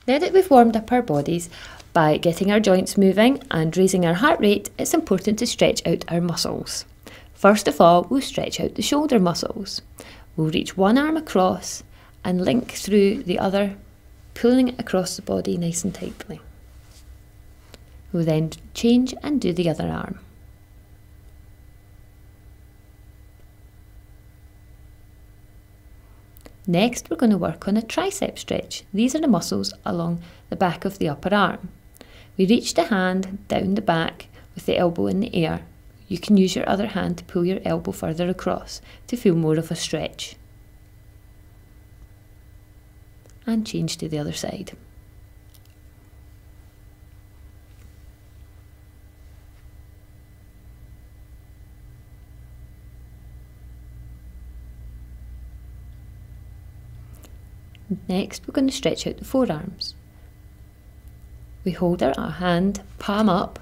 Now that we've warmed up our bodies by getting our joints moving and raising our heart rate, it's important to stretch out our muscles. First of all, we'll stretch out the shoulder muscles. We'll reach one arm across and link through the other, pulling it across the body nice and tightly. We'll then change and do the other arm. Next, we're going to work on a tricep stretch. These are the muscles along the back of the upper arm. We reach the hand down the back with the elbow in the air. You can use your other hand to pull your elbow further across to feel more of a stretch. And change to the other side. Next, we're going to stretch out the forearms. We hold our hand palm up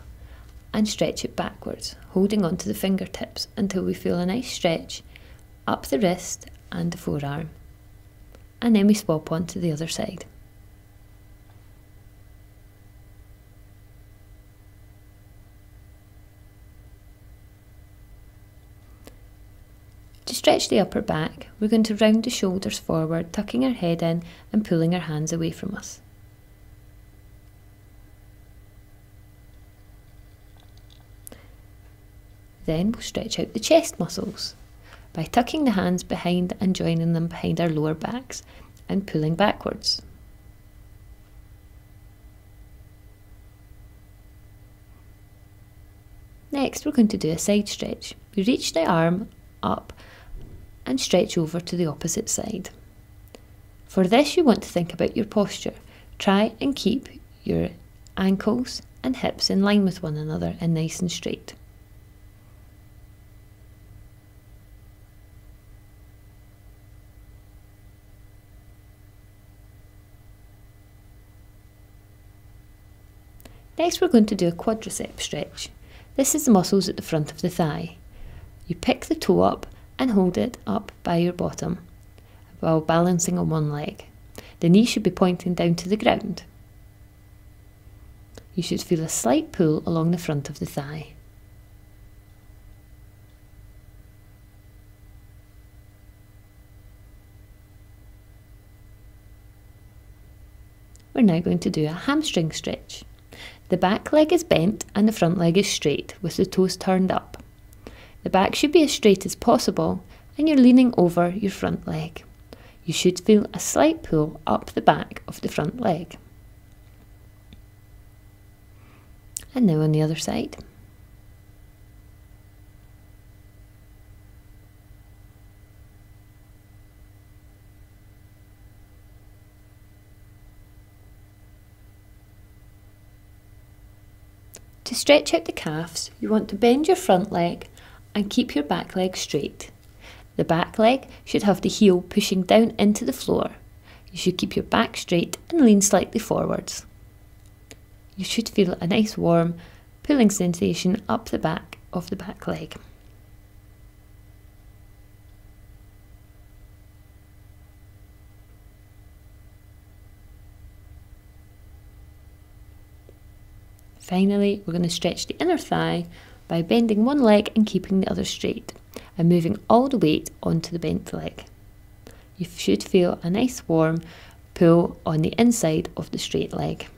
and stretch it backwards, holding onto the fingertips until we feel a nice stretch up the wrist and the forearm. And then we swap on to the other side. To stretch the upper back, we're going to round the shoulders forward, tucking our head in and pulling our hands away from us. Then we'll stretch out the chest muscles by tucking the hands behind and joining them behind our lower backs and pulling backwards. Next, we're going to do a side stretch. We reach the arm up and stretch over to the opposite side. For this, you want to think about your posture. Try and keep your ankles and hips in line with one another and nice and straight. Next, we're going to do a quadricep stretch. This is the muscles at the front of the thigh. You pick the toe up and hold it up by your bottom while balancing on one leg. The knee should be pointing down to the ground. You should feel a slight pull along the front of the thigh. We're now going to do a hamstring stretch. The back leg is bent and the front leg is straight with the toes turned up. The back should be as straight as possible and you're leaning over your front leg. You should feel a slight pull up the back of the front leg. And now on the other side. To stretch out the calves, you want to bend your front leg and keep your back leg straight. The back leg should have the heel pushing down into the floor. You should keep your back straight and lean slightly forwards. You should feel a nice warm pulling sensation up the back of the back leg. Finally, we're going to stretch the inner thigh by bending one leg and keeping the other straight and moving all the weight onto the bent leg. You should feel a nice warm pull on the inside of the straight leg.